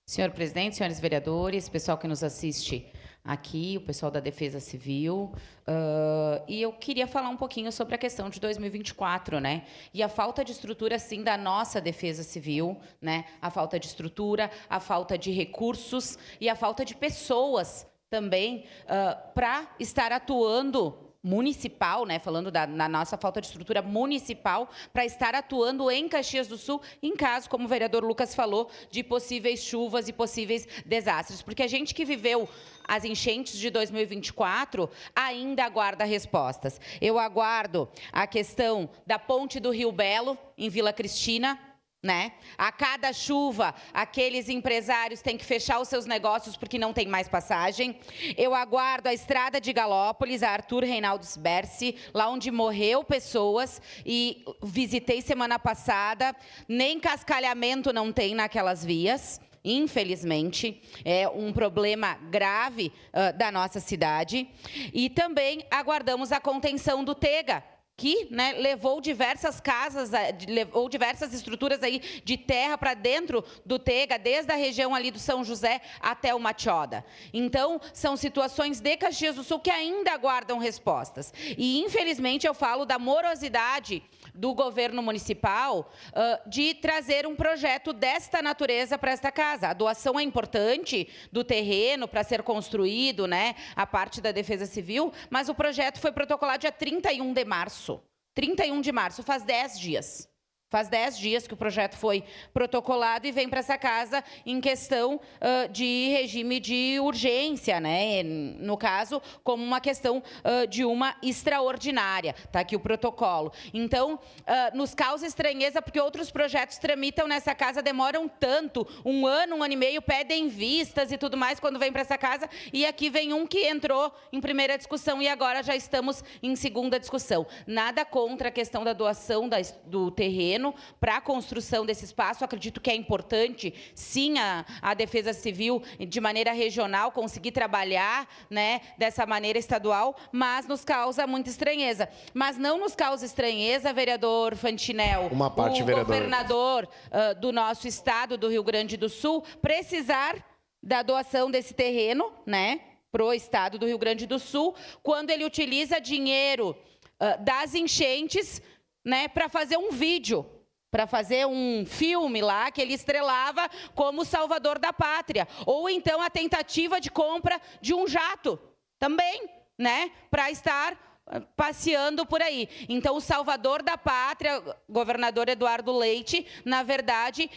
Senhor presidente, senhores vereadores, pessoal que nos assiste aqui, o pessoal da Defesa Civil, e eu queria falar um pouquinho sobre a questão de 2024, né? E a falta de estrutura, sim, da nossa Defesa Civil, né? A falta de estrutura, a falta de recursos e a falta de pessoas também para estar atuando municipal, né, falando na nossa falta de estrutura municipal, para estar atuando em Caxias do Sul, em caso, como o vereador Lucas falou, de possíveis chuvas e possíveis desastres. Porque a gente que viveu as enchentes de 2024 ainda aguarda respostas. Eu aguardo a questão da ponte do Rio Belo, em Vila Cristina, né? A cada chuva, aqueles empresários têm que fechar os seus negócios porque não tem mais passagem. Eu aguardo a estrada de Galópolis, a Arthur Reinaldo Berce, lá onde morreu pessoas, e visitei semana passada, nem cascalhamento não tem naquelas vias. Infelizmente, é um problema grave da nossa cidade. E também aguardamos a contenção do Tega, que, né, levou diversas casas, levou diversas estruturas aí de terra para dentro do Tega, desde a região ali do São José até o Matioda. Então, são situações de Caxias do Sul que ainda aguardam respostas. E, infelizmente, eu falo da morosidade do governo municipal de trazer um projeto desta natureza para esta casa. A doação é importante do terreno para ser construído, né, a parte da Defesa Civil, mas o projeto foi protocolado dia 31 de março. 31 de março, faz 10 dias. Faz 10 dias que o projeto foi protocolado e vem para essa casa em questão de regime de urgência, né? No caso, como uma questão de uma extraordinária. Está aqui o protocolo. Então, nos causa estranheza porque outros projetos tramitam nessa casa, demoram tanto, um ano e meio, pedem vistas e tudo mais quando vem para essa casa, e aqui vem um que entrou em primeira discussão e agora já estamos em segunda discussão. Nada contra a questão da doação do terreno para a construção desse espaço. Acredito que é importante, sim, a Defesa Civil, de maneira regional, conseguir trabalhar, né, dessa maneira estadual, mas nos causa muita estranheza. Mas não nos causa estranheza, vereador Fantinel, Uma parte, o vereador. governador do nosso estado, do Rio Grande do Sul, precisar da doação desse terreno, né, para o estado do Rio Grande do Sul, quando ele utiliza dinheiro das enchentes, né, para fazer um vídeo, para fazer um filme lá que ele estrelava como salvador da pátria, ou então a tentativa de compra de um jato também, né, para estar passeando por aí. Então, o salvador da pátria, governador Eduardo Leite, na verdade,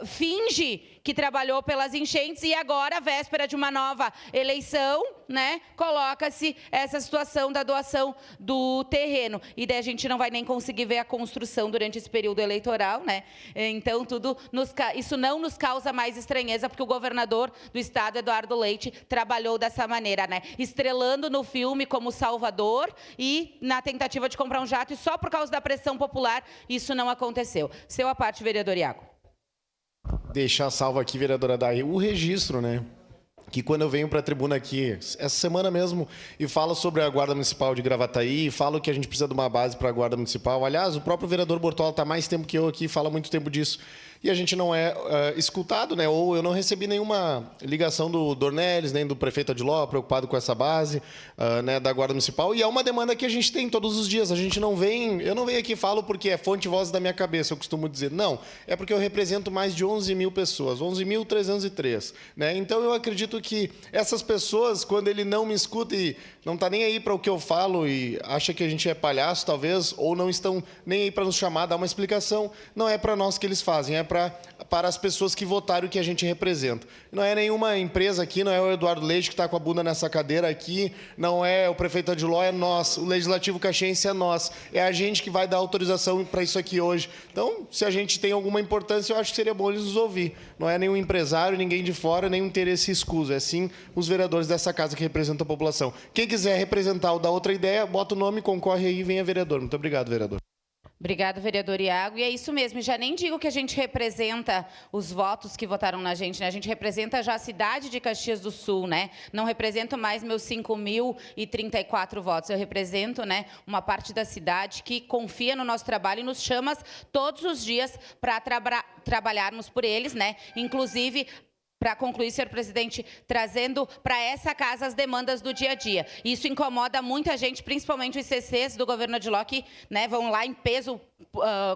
finge que trabalhou pelas enchentes e agora, véspera de uma nova eleição, né, coloca-se essa situação da doação do terreno. E daí a gente não vai nem conseguir ver a construção durante esse período eleitoral, né? Então, isso não nos causa mais estranheza, porque o governador do estado, Eduardo Leite, trabalhou dessa maneira, né? Estrelando no filme como salvador e na tentativa de comprar um jato, e só por causa da pressão popular isso não aconteceu. Seu à parte, vereador Iago. Deixar salvo aqui, vereadora Day, o registro, né? Que quando eu venho para a tribuna aqui, essa semana mesmo, e falo sobre a Guarda Municipal de Gravataí, falo que a gente precisa de uma base para a Guarda Municipal. Aliás, o próprio vereador Bortola está mais tempo que eu aqui, fala muito tempo disso. E a gente não é escutado, né? Ou eu não recebi nenhuma ligação do Dornelles, nem do prefeito Adiló, preocupado com essa base, né, da Guarda Municipal. E é uma demanda que a gente tem todos os dias. A gente não vem... Eu não venho aqui e falo porque é fonte e voz da minha cabeça, eu costumo dizer. Não, é porque eu represento mais de 11 mil pessoas, 11.303. Né? Então, eu acredito que essas pessoas, quando ele não me escuta e não está nem aí para o que eu falo e acha que a gente é palhaço, talvez, ou não estão nem aí para nos chamar, dar uma explicação, não é para nós que eles fazem, é para as pessoas que votaram e que a gente representa. Não é nenhuma empresa aqui, não é o Eduardo Leite que está com a bunda nessa cadeira aqui, não é o prefeito Adiló, é nós, o Legislativo Caxiense é nós, é a gente que vai dar autorização para isso aqui hoje. Então, se a gente tem alguma importância, eu acho que seria bom eles nos ouvir. Não é nenhum empresário, ninguém de fora, nenhum interesse escuso, é sim os vereadores dessa casa que representam a população. Quem quiser representar ou dar outra ideia, bota o nome, concorre aí e venha vereador. Muito obrigado, vereador. Obrigado, vereador Iago. E é isso mesmo, já nem digo que a gente representa os votos que votaram na gente, né? A gente representa já a cidade de Caxias do Sul, né? Não represento mais meus 5.034 votos, eu represento, né, uma parte da cidade que confia no nosso trabalho e nos chama todos os dias para trabalharmos por eles, né? Inclusive para concluir, senhor presidente, trazendo para essa casa as demandas do dia a dia. Isso incomoda muita gente, principalmente os CCs do governo Odiló, que, né, vão lá em peso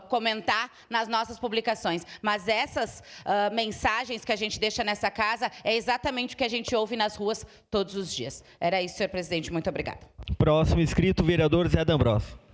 comentar nas nossas publicações. Mas essas mensagens que a gente deixa nessa casa é exatamente o que a gente ouve nas ruas todos os dias. Era isso, senhor presidente. Muito obrigada. Próximo inscrito, vereador Zé D'Ambrosio.